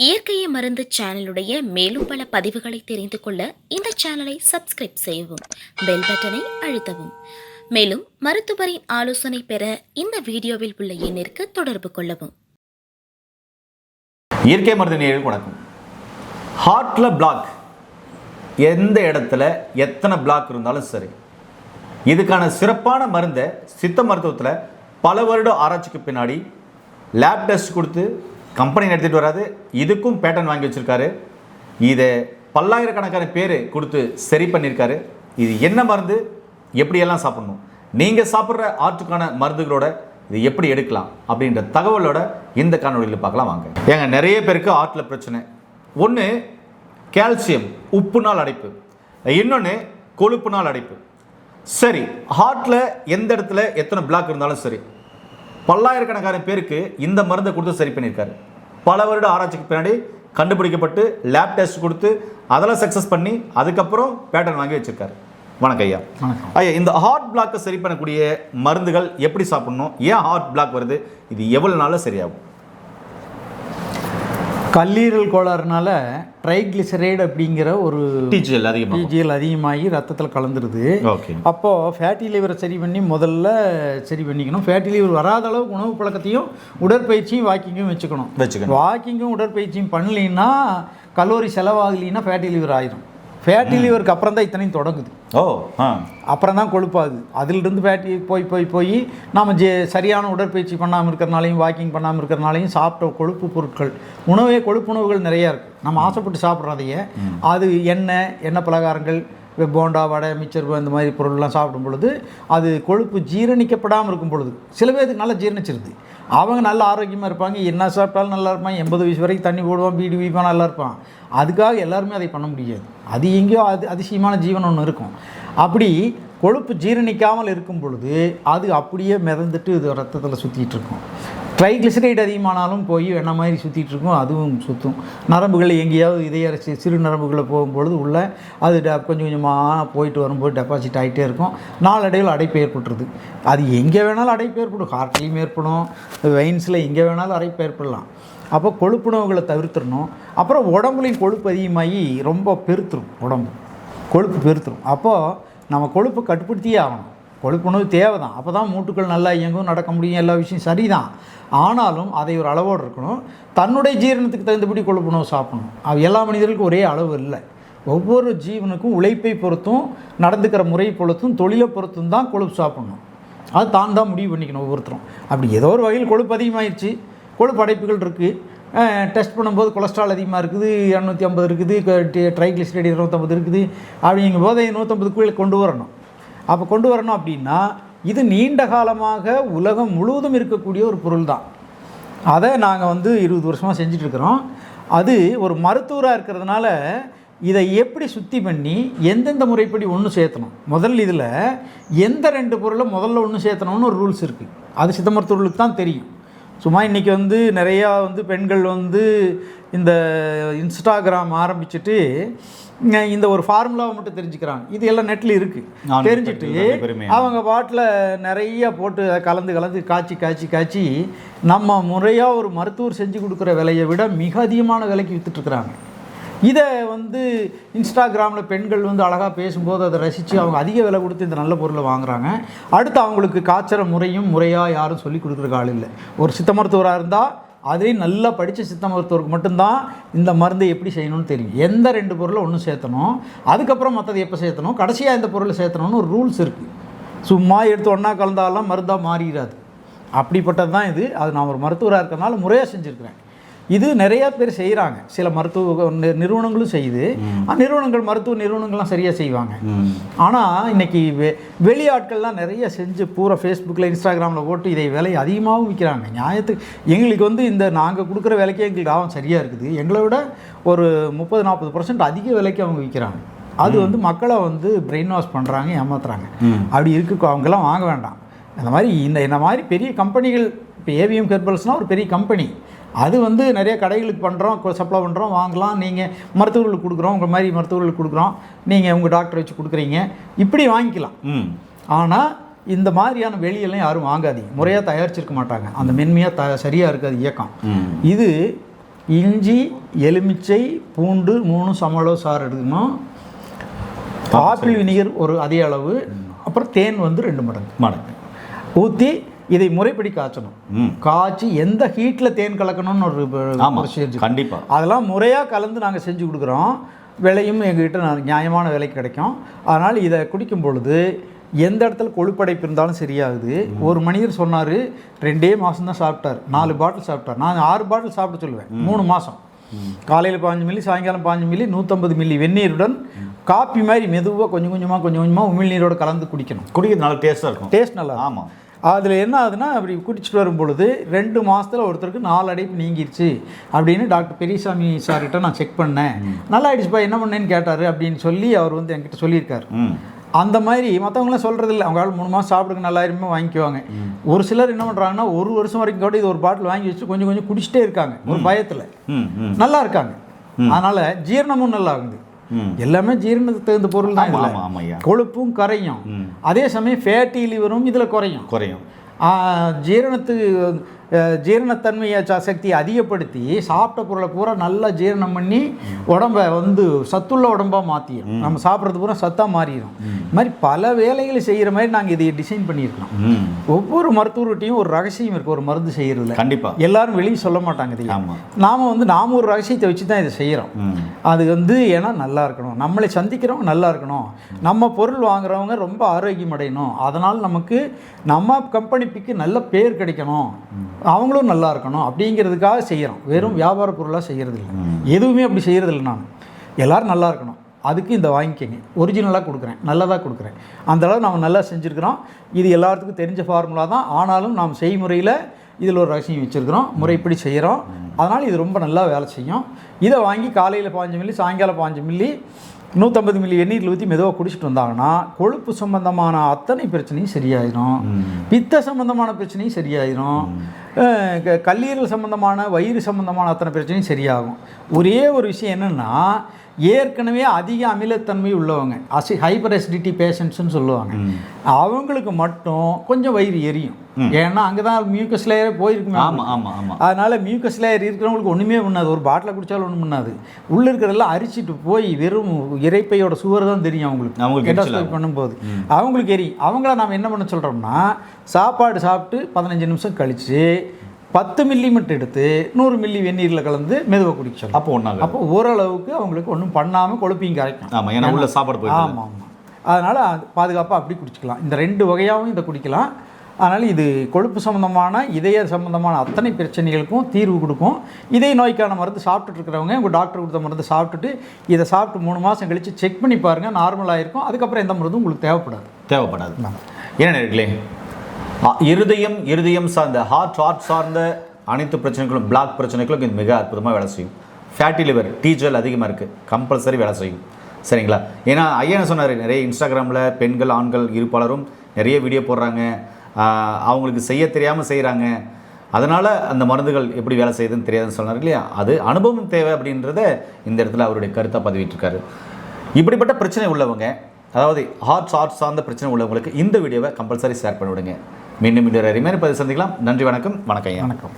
இயற்கையை மருந்து சேனலுடைய மேலும் பல பதிவுகளை தெரிந்து கொள்ள இந்த சேனலை சப்ஸ்கிரைப் செய்யவும், பெல் பட்டனை அழுத்தவும். மேலும் மருத்துவரின் ஆலோசனை பெற இந்த வீடியோவில் உள்ள எண்ணிற்கு தொடர்பு கொள்ளவும். இயற்கை மருந்து நேயர்களுக்கு வணக்கம். ஹார்ட்ல பிளாக், எந்த இடத்துல எத்தனை பிளாக் இருந்தாலும் சரி, இதுக்கான சிறப்பான மருந்தை சித்த மருத்துவத்தில் பல வருட ஆராய்ச்சிக்கு பின்னாடி லேப் டெஸ்ட் கொடுத்து கம்பெனி நடத்திட்டு வராது, இதுக்கும் பேட்டன் வாங்கி வச்சுருக்காரு. இதை பல்லாயிரக்கணக்கான பேர் கொடுத்து சரி பண்ணியிருக்காரு. இது என்ன மருந்து, எப்படியெல்லாம் சாப்பிடணும், நீங்கள் சாப்பிட்ற ஆற்றுக்கான மருந்துகளோட இது எப்படி எடுக்கலாம் அப்படின்ற தகவலோட இந்த காணொலியில் பார்க்கலாம் வாங்க. ஏங்க, நிறைய பேருக்கு ஆற்றில் பிரச்சனை. ஒன்று கால்சியம் உப்புனால் அடைப்பு, இன்னொன்று கொழுப்புனால் அடைப்பு. சரி, ஹார்ட்டில் எந்த இடத்துல எத்தனை பிளாக் இருந்தாலும் சரி, பல்லாயிரக்கணக்கான பேருக்கு இந்த மருந்தை கொடுத்து சரி பண்ணியிருக்காரு. பல வருட ஆராய்ச்சிக்கு பின்னாடி கண்டுபிடிக்கப்பட்டு லேப் டெஸ்ட் கொடுத்து அதெல்லாம் சக்ஸஸ் பண்ணி அதுக்கப்புறம் பேட்டன் வாங்கி வச்சிருக்காரு. வணக்கம் ஐயா. ஐயா, இந்த ஹார்ட் பிளாக்கை சரி பண்ணக்கூடிய மருந்துகள் எப்படி சாப்பிடணும், ஏன் ஹார்ட் பிளாக் வருது, இது எவ்வளோ நாளில் சரியாகும்? கல்லீரல் கோளாறுனால ட்ரைக்ளிசரைடு அப்படிங்கிற ஒரு டிஜிஎல் அதிகமாகி ரத்தத்தில் கலந்துருது. அப்போது ஃபேட்டி லிவரை சரி பண்ணி முதல்ல சரி பண்ணிக்கணும். ஃபேட்டி லிவர் வராத அளவுக்கு உணவு பழக்கத்தையும் உடற்பயிற்சியும் வாக்கிங்கும் வச்சுக்கணும். வாக்கிங்கும் உடற்பயிற்சியும் பண்ணலைன்னா, கலோரி செலவாகலைன்னா ஃபேட்டி லிவர் ஆயிரும். ஃபேட்டி லிவருக்கு அப்புறம் தான் இத்தனையும் தொடங்குது. அப்புறம் தான் கொழுப்பாகுது. அதிலிருந்து ஃபேட்டி போய் நாம் சரியான உடற்பயிற்சி பண்ணாமல் இருக்கிறனாலையும் வாக்கிங் பண்ணாமல் இருக்கிறனாலையும் சாப்பிட்ட கொழுப்பு பொருட்கள், கொழுப்பு உணவுகள் நிறையா இருக்குது. நம்ம ஆசைப்பட்டு சாப்பிட்றதையே அது எண்ணெய் பலகாரங்கள், போண்டா, வடை, மிச்சர், இந்த மாதிரி பொருள்லாம் சாப்பிடும் பொழுது அது கொழுப்பு ஜீரணிக்கப்படாமல் இருக்கும் பொழுது சில பேருக்கு நல்லா ஜீரணிச்சிருது. அவங்க நல்ல ஆரோக்கியமாக இருப்பாங்க, என்ன சாப்பிட்டாலும் நல்லா இருப்பாங்க, 80 வயசு வரைக்கும் தண்ணி போடுவான், பீடி வீப்பான், நல்லா இருப்பான். அதுக்காக எல்லாருமே அதை பண்ண முடியாது. அது எங்கேயோ அதிசயமான ஜீவன் ஒன்று இருக்கும். அப்படி கொழுப்பு ஜீரணிக்காமல் இருக்கும் பொழுது அது அப்படியே மிதந்துட்டு இது ரத்தத்தில் சுற்றிட்டு இருக்கும். ட்ரைக்ளிசரைடு அதிகமானாலும் போய் என்ன மாதிரி சுற்றிட்டு இருக்கும், அதுவும் சுற்றும். நரம்புகள் எங்கேயாவது இதய சிறு நரம்புகளில் போகும்பொழுது உள்ள அது கொஞ்சம் கொஞ்சமாக போயிட்டு வரும்போது டெபாசிட் ஆகிட்டே இருக்கும். நாளடைவில் அடைப்பு ஏற்பட்டுருது. அது எங்கே வேணாலும் அடைப்பு ஏற்படும். ஹார்ட்லேயும் ஏற்படும், வெயின்ஸில் எங்கே வேணாலும் அடைப்பு ஏற்படலாம். அப்போ கொழுப்புணவுகளை தவிர்த்துடணும். அப்புறம் உடம்புலையும் கொழுப்பு அதிகமாகி ரொம்ப பெருத்துரும், உடம்பு கொழுப்பு பெருத்துரும். அப்போது நம்ம கொழுப்பை கட்டுப்படுத்தியே ஆகணும். கொழுப்புணவு தேவை தான், அப்போ தான் மூட்டுக்கள் நல்லா இயங்கும், நடக்க முடியும், எல்லா விஷயம் சரிதான். ஆனாலும் அதை ஒரு அளவோடு இருக்கணும். தன்னுடைய ஜீரணத்துக்கு தகுந்தபடி கொழுப்புணவு சாப்பிடணும். அது எல்லா மனிதர்களுக்கும் ஒரே அளவு இல்லை. ஒவ்வொரு ஜீவனுக்கும் உழைப்பை பொறுத்தும், நடந்துக்கிற முறை பொறுத்தும், தொழிலை பொறுத்தும் தான் கொழுப்பு சாப்பிடணும். அது தான் முடிவு பண்ணிக்கணும் ஒவ்வொருத்தரும். அப்படி ஏதோ ஒரு வகையில் கொழுப்பு அதிகமாகிடுச்சு, கொழுப்பு அடைப்புகள் இருக்குது, டெஸ்ட் பண்ணும்போது கொலஸ்ட்ரால் அதிகமாக இருக்குது, 250 இருக்குது, ட்ரைக்ளிசரைடு 250 இருக்குது, அப்படிங்கும் போது 150க்குள்ளே கொண்டு வரணும். அப்போ கொண்டு வரணும் அப்படின்னா இது நீண்ட காலமாக உலகம் முழுவதும் இருக்கக்கூடிய ஒரு பொருள் தான். அதை நாங்கள் 20 வருஷமாக செஞ்சிட்ருக்கிறோம். அது ஒரு மருத்துவராக இருக்கிறதுனால இதை எப்படி சுத்தி பண்ணி எந்தெந்த முறைப்படி ஒன்று சேர்த்தணும், முதல்ல இதில் எந்த 2 பொருளை முதல்ல ஒன்று சேர்த்தணும்னு ஒரு ரூல்ஸ் இருக்குது. அது சித்த மருத்துவர்களுக்கு தான் தெரியும். சும்மா இன்றைக்கி பெண்கள் இந்த இன்ஸ்டாகிராம் ஆரம்பிச்சுட்டு இந்த ஒரு ஃபார்முலாவை மட்டும் தெரிஞ்சுக்கிறாங்க. இது எல்லாம் நெட்டில் இருக்குது. தெரிஞ்சுட்டு அவங்க பாட்டில் நிறைய போட்டு கலந்து காய்ச்சி நம்ம முறையாக ஒரு மருத்துவர் செஞ்சு கொடுக்குற விலையை விட மிக அதிகமான விலைக்கு விற்றுட்ருக்குறாங்க. இதை இன்ஸ்டாகிராமில் பெண்கள் அழகாக பேசும்போது அதை ரசித்து அவங்க அதிக விலை கொடுத்து இந்த நல்ல பொருளை வாங்குகிறாங்க. அடுத்து அவங்களுக்கு காய்ச்சற முறையாக யாரும் சொல்லி கொடுக்குற ஆள் இல்லை. ஒரு சித்த மருத்துவராக இருந்தால் அதுலேயும் நல்லா படித்த சித்த மருத்துவருக்கு மட்டும்தான் இந்த மருந்தை எப்படி செய்யணும்னு தெரியும். எந்த 2 பொருளை ஒன்று சேர்த்தணும், அதுக்கப்புறம் மற்றது எப்போ சேர்த்தணும், கடைசியாக இந்த பொருளை சேர்த்தணும்னு ஒரு ரூல்ஸ் இருக்குது. சும்மா எடுத்து ஒன்றா கலந்தாலாம் மருந்தாக மாறிடாது. அப்படிப்பட்டது தான் இது. அது நான் ஒரு மருத்துவராக இருக்கிறதுனால முறையாக செஞ்சுருக்கிறேன். இது நிறையா பேர் செய்கிறாங்க, சில மருத்துவ நிறுவனங்களும் செய்யுது. மருத்துவ நிறுவனங்கள்லாம் சரியாக செய்வாங்க. ஆனால் இன்றைக்கி வெளியாட்கள்லாம் நிறைய செஞ்சு பூரா ஃபேஸ்புக்கில், இன்ஸ்டாகிராமில் போட்டு இதை விலை அதிகமாகவும் விற்கிறாங்க. நியாயத்துக்கு எங்களுக்கு இந்த நாங்கள் கொடுக்குற விலைக்கே எங்களுக்கு லாபம் சரியாக இருக்குது. எங்களை விட ஒரு 30-40% அதிக விலைக்கு அவங்க விற்கிறாங்க. அது மக்களை பிரெயின் வாஷ் பண்ணுறாங்க, ஏமாத்துறாங்க. அப்படி இருக்கு, அவங்கெல்லாம் வாங்க வேண்டாம். அந்த மாதிரி இந்த மாதிரி பெரிய கம்பெனிகள், இப்போ ஏவிஎம் ஹெர்பல்ஸ்னால் ஒரு பெரிய கம்பெனி, அது நிறைய கடைகளுக்கு பண்ணுறோம், சப்ளை பண்ணுறோம், வாங்கலாம். நீங்கள் மருத்துவர்களுக்கு கொடுக்குறோம், உங்கள் மாதிரி மருத்துவர்களுக்கு கொடுக்குறோம், நீங்கள் உங்கள் டாக்டரை வச்சு கொடுக்குறீங்க, இப்படி வாங்கிக்கலாம். ஆனால் இந்த மாதிரியான வெளியெல்லாம் யாரும் வாங்காதீங்க. முறையாக தயாரிச்சிருக்க மாட்டாங்க, அந்த மென்மையாக சரியாக இருக்காது இயக்கம். இது இஞ்சி, எலுமிச்சை, பூண்டு 3 சம அளவு சாறு எடுக்கணும். ஆப்பிள் வினிகர் ஒரு அதே அளவு, அப்புறம் தேன் வந்து 2 மடங்கு ஊற்றி இதை முறைப்படி காய்ச்சணும். காய்ச்சி எந்த ஹீட்டில் தேன் கலக்கணும்னு ஒரு செஞ்சு கண்டிப்பாக அதெல்லாம் முறையாக கலந்து நாங்கள் செஞ்சு கொடுக்குறோம். விலையும் எங்ககிட்ட நியாயமான விலைக்கு கிடைக்கும். அதனால் இதை குடிக்கும் பொழுது எந்த இடத்துல கொழுப்படைப்பு இருந்தாலும் சரியாகுது. ஒரு மனிதர் சொன்னார் 2 மாதம் தான் சாப்பிட்டார், 4 பாட்டில் சாப்பிட்டார். நான் 6 பாட்டில் சாப்பிட சொல்லுவேன். 3 மாதம் காலையில் 15 மில்லி, சாயங்காலம் 15 மில்லி, 150 மில்லி வெந்நீருடன் காப்பி மாதிரி மெதுவாக கொஞ்சம் கொஞ்சமாக உமிழ்நீரோட கலந்து குடிக்கணும். குடிக்கிறது நல்லா டேஸ்ட்டாக இருக்கும். டேஸ்ட் நல்லா. ஆமாம். அதில் என்ன ஆகுதுன்னா, அப்படி குடிச்சிட்டு வரும் பொழுது 2 மாதத்தில் ஒருத்தருக்கு 4 அடைப்பு நீங்கிருச்சு அப்படின்னு டாக்டர் பெரியசாமி சார்கிட்ட நான் செக் பண்ணேன். நல்லா ஆயிடுச்சுப்பா, என்ன பண்ணேன்னு கேட்டார் அப்படின்னு சொல்லி அவர் வந்து என்கிட்ட சொல்லியிருக்காரு. அந்த மாதிரி மற்றவங்களாம் சொல்கிறது இல்லை. அவங்க 3 மாதம் சாப்பிடுங்க நல்லாயிருமே வாங்கிக்குவாங்க. ஒரு சிலர் என்ன பண்ணுறாங்கன்னா 1 வருஷம் வரைக்கும் கூட இது ஒரு பாட்டில் வாங்கி வச்சு கொஞ்சம் கொஞ்சம் குடிச்சிட்டே இருக்காங்க ஒரு பயத்தில். நல்லா இருக்காங்க. அதனால் ஜீரணமும் நல்லா ஆகுது. எல்லாமே ஜீரணத்துக்கு தகுந்த பொருள் தான். கொழுப்பும் கரையும், அதே சமயம் ஃபேட்டி லிவரும் இதில் குறையும். ஜீரணத்தன்மையை சக்தியை அதிகப்படுத்தி சாப்பிட்ட பொருளை பூரா நல்லா ஜீரணம் பண்ணி உடம்பை வந்து சத்துள்ள உடம்பாக மாற்றிடும். நம்ம சாப்பிட்றது பூரா சத்தாக மாறிடும். இது மாதிரி பல வேலைகளை செய்கிற மாதிரி நாங்கள் இதை டிசைன் பண்ணியிருக்கோம். ஒவ்வொரு மருத்துவர்கிட்டையும் ஒரு ரகசியம் இருக்குது ஒரு மருந்து செய்கிறதுல. கண்டிப்பாக எல்லாரும் வெளியே சொல்ல மாட்டாங்க. இது நாம் ஒரு ரகசியத்தை வச்சு தான் இதை செய்கிறோம். அது வந்து ஏன்னா நல்லா இருக்கணும், நம்மளை சந்திக்கிறவங்க நல்லா இருக்கணும், நம்ம பொருள் வாங்குறவங்க ரொம்ப ஆரோக்கியம் அடையணும், அதனால் நமக்கு நம்ம கம்பெனிக்கு நல்ல பேர் கிடைக்கணும், அவங்களும் நல்லா இருக்கணும் அப்படிங்கிறதுக்காக செய்கிறோம். வெறும் வியாபார பொருளாக செய்கிறது இல்லை, எதுவுமே அப்படி செய்கிறது இல்லை. நான் எல்லோரும் நல்லா இருக்கணும், அதுக்கு இந்த வாங்கிக்கங்க, ஒரிஜினலாக கொடுக்குறேன், நல்லதாக கொடுக்குறேன். அந்தளவு நம்ம நல்லா செஞ்சுருக்கிறோம். இது எல்லாத்துக்கும் தெரிஞ்ச ஃபார்முலா தான். ஆனாலும் நாம் செய்முறையில் இதில் ஒரு ரகசியம் வச்சுருக்கிறோம், முறைப்படி செய்கிறோம். அதனால் இது ரொம்ப நல்லா வேலை செய்யும். இதை வாங்கி காலையில் 15 மில்லி, சாயங்காலம் 15 மில்லி 150 மில்லி வெந்நீரில் ஊற்றி மெதுவாக குடிச்சிட்டு வந்தாங்கன்னா கொழுப்பு சம்பந்தமான அத்தனை பிரச்சனையும் சரியாயிடும், பித்த சம்பந்தமான பிரச்சனையும் சரியாயிடும், கல்லீரல் சம்பந்தமான வயிறு சம்பந்தமான அத்தனை பிரச்சனையும் சரியாகும். ஒரே ஒரு விஷயம் என்னென்னா, ஏற்கனவே அதிக அமிலத்தன்மை உள்ளவங்க, ஹைப்பர் அசிடிட்டி பேஷண்ட்ஸ்னு சொல்லுவாங்க, அவங்களுக்கு மட்டும் கொஞ்சம் வயிறு எரியும். ஏன்னா அங்கே தான் மியூக்கஸ் லேயரே போயிருக்குமே. அதனால் மியூக்கஸ் லேயர் இருக்கிறவங்களுக்கு ஒன்றுமே பண்ணாது, ஒரு பாட்டில் குடித்தாலும் ஒன்றும் பண்ணாது. உள்ளே இருக்கிறதெல்லாம் அரிச்சிட்டு போய் வெறும் இறைப்பையோட சுவர் தான் தெரியும் அவங்களுக்கு. எண்டோஸ்கோபி பண்ணும்போது அவங்களுக்கு எரியும். அவங்கள நாம் என்ன பண்ண சொல்கிறோம்னா, சாப்பாடு சாப்பிட்டு 15 நிமிஷம் கழித்து 10 மில்லி மட்டும் எடுத்து 100 மில்லி வெந்நீரில் கலந்து மெதுவாக குடிச்சோம். அப்போ ஓரளவுக்கு அவங்களுக்கு ஒன்றும் பண்ணாமல் கொழுப்பையும் கரைக்கும். ஆமாம். அதனால் பாதுகாப்பாக அப்படி குடிச்சிக்கலாம். இந்த 2 வகையாகவும் இதை குடிக்கலாம். அதனால் இது கொழுப்பு சம்மந்தமான இதய சம்மந்தமான அத்தனை பிரச்சனைகளுக்கும் தீர்வு கொடுக்கும். இதய நோய்க்கான மருந்து சாப்பிட்டுட்டு இருக்கிறவங்க உங்கள் டாக்டர் கொடுத்த மருந்து சாப்பிட்டுட்டு இதை சாப்பிட்டு 3 மாதம் கழித்து செக் பண்ணி பாருங்கள், நார்மலாக இருக்கும். அதுக்கப்புறம் எந்த மருந்தும் உங்களுக்கு தேவைப்படாது. ஏன்னா நேர்களே, இருதயம் சார்ந்த ஹார்ட் சார்ந்த அனைத்து பிரச்சனைகளும், பிளாக் பிரச்சனைகளும் இது மிக அற்புதமாக வேலை செய்யும். ஃபேட்டி லிவர், டீஜல் அதிகமாக இருக்குது, கம்பல்சரி வேலை செய்யும். சரிங்களா? ஏன்னா ஐயா என்ன சொன்னார், நிறைய இன்ஸ்டாகிராமில் பெண்கள் ஆண்கள் இருப்பாளரும் நிறைய வீடியோ போடுறாங்க, அவங்களுக்கு செய்ய தெரியாமல் செய்கிறாங்க, அதனால் அந்த மருந்துகள் எப்படி வேலை செய்யுதுன்னு தெரியாதுன்னு சொன்னார் இல்லையா? அது அனுபவம் தேவை அப்படின்றத இந்த இடத்துல அவருடைய கருத்தாக பதிவிட்டிருக்காரு. இப்படிப்பட்ட பிரச்சனை உள்ளவங்க, அதாவது ஹார்ட் சார்ந்த பிரச்சனை உள்ளவங்களுக்கு இந்த வீடியோவை கம்பல்சரி ஷேர் பண்ணிவிடுங்க. மீண்டும் இன்னொரு அருமையான பதிவு சந்திக்கலாம். நன்றி, வணக்கம். வணக்கம்.